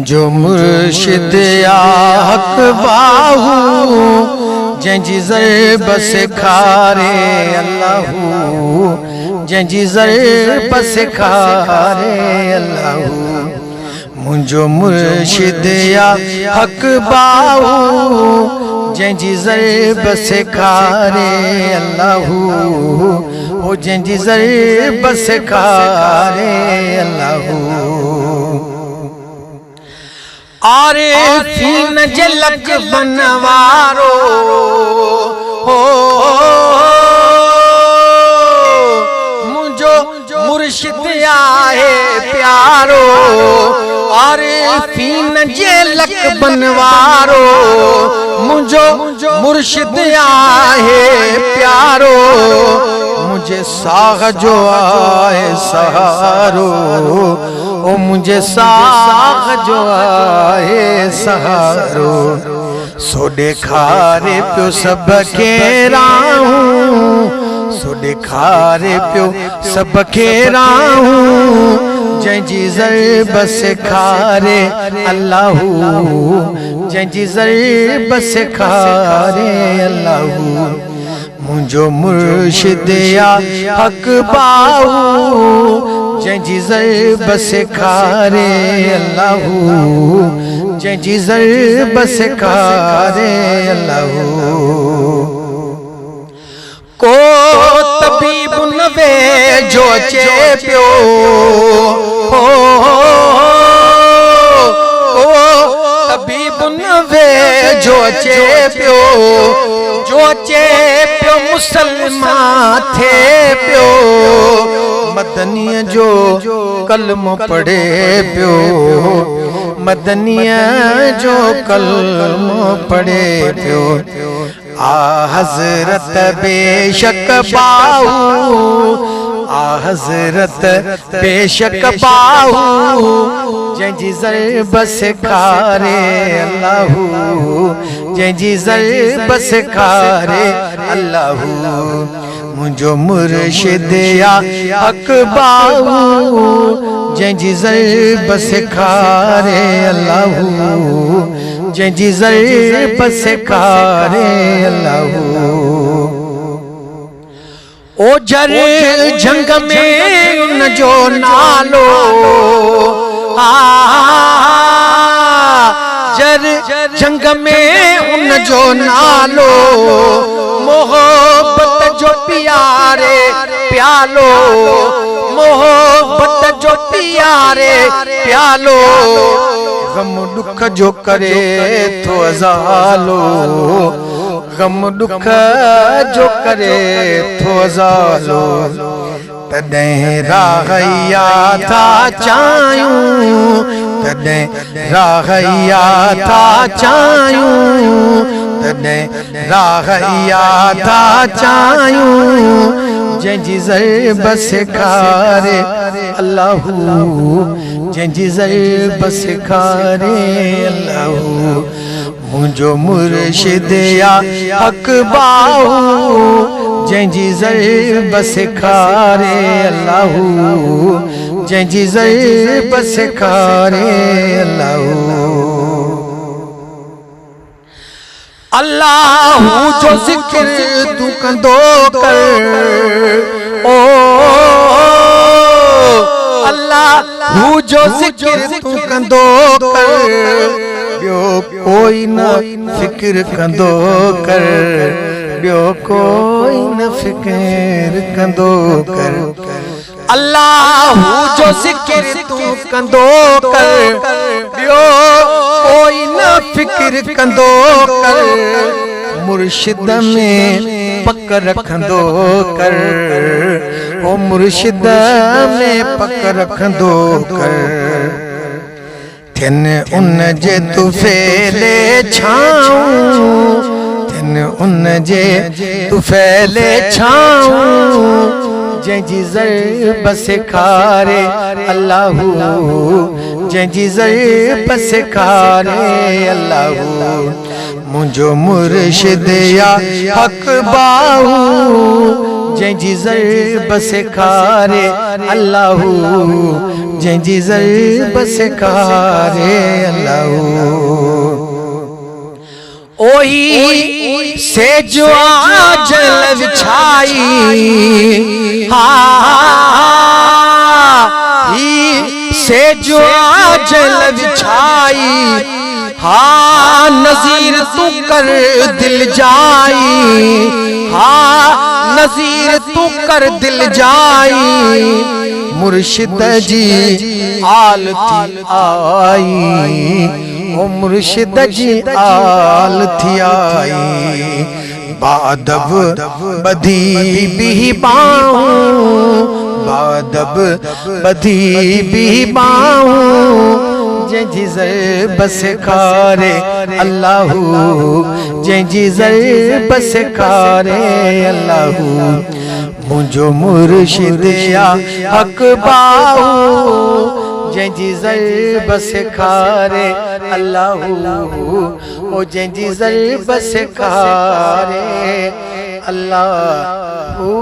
मुंहिंजो मुर्शिद या हक़ बाहू जंहिंजी ज़रब सेखारे अल्लाहू जंहिंजी ज़रब सेखारे अल्लाहू मुंहिंजो मुर्शिद या हक़ बाहू जंहिंजी ज़रब सेखारे अल्लाहू हो जंहिंजी ज़रब सेखारे अल्लाहू आरिफ़ीन जे लक बनवारो हो मुंहिंजो मुर्शिद आहे प्यारो आरिफ़ीन जे लक बनवारो मुंहिंजो मुर्शिद आहे प्यारो मुझे साग जो आए सहारो ओ मुझे साग जो आए सहारो सो ॾेखारे पियो सब खे राहूं सो ॾेखारे पियो सब खे राहूं जंहिंजी ज़रब सेखारे अल्लाहू जंहिंजी ज़रब सेखारे अल्लाहू मुंहिंजो मुर्शिद या हक़ बाहू जंहिंजी ज़रब सेखारे अल्लाहू जंहिंजी ज़रब सेखारे अल्लाहू को तबीब न वे जो अचे पियो हो तबीब न वे जो अचे पियो जो अचे पियो मुसलमान थे पियो मदनीअ जो कलमो पढ़े पियो मदनीअ जो कलमो पढ़े पियो आ हज़रत बेशक बाहू आ हज़रत बेशक बाहू जंहिंजी ज़रब सेखारे अल्लाहू जंहिंजी ज़रब सेखारे अल्लाहू मुंहिंजो मुर्शिद या हक़ बाहू जंहिंजी ज़रब सेखारे अल्लाहू जंहिंजी ज़रब सेखारे अल्लाहू ओ जर जंग में उन जो नालो जर जंग में उन जो नालो मोहब्बत जो प्यारे प्यालो मोहब्बत जो प्यारे प्यालो गम दुख जो करे तो अज़ालो गम दुख जो करे तो अज़ालो तॾहिं राह था चाहियूं तॾहिं राह था चाहियूं तॾहिं राह था चाहियूं जंहिंजी ज़रब सेखारे अल्लाहू जंहिंजी ज़रब सेखारे अल्लाहू मुंहिंजो मुर्शिद या हक़ बाहू जंहिंजी ज़रब सेखारे अल्लाहू जंहिंजी ज़रब सेखारे अल्लाहू अल्लाहू जो ज़िक्र तू कंदो कर ओ अल्लाहू जो ज़िक्र तू कंदो कर ॿियो कोई न फ़िक्र कंदो कर ॿियो कोई न फ़िक्र कंदो कर अल्लाहू जो ज़िक्र तू कंदो कर ॿियो कोई न फ़िक्र कंदो कर मुर्शिद में पक रखंदो कर ओ मुर्शिद में पक रखंदो कर थियन उन जे तू फैले छाऊं थियन उन जे तू फैले छाऊं जंहिंजी ज़रब सेखारे अल्लाहू जंहिंजी ज़रब सेखारे अल्लाहू मुंहिंजो मुर्शिद या हक़ बाहू जंहिंजी ज़रब सेखारे अल्लाहू जंहिंजी ज़रब सेखारे अल्लाह ओही से जो आंचल बिछाई से जो आंचल बिछाई नज़ीर तू कर दिल जाई नज़ीर तू कर दिल जाई मुर्शिद जी आल थी आई ओ मुर्शिद जी आल थी आई बादब बधी भी बाऊं बादब बधी भी बाऊं जंहिंजी ज़रब सेखारे अल्लाहू जंहिंजी ज़रब सेखारे अल्लाहू मुंहिंजो मुर्शिद या हक़ बाऊ जंहिंजी ज़रब सेखारे अल्लाहू ओ जंहिंजी ज़रब सेखारे अल्लाहू।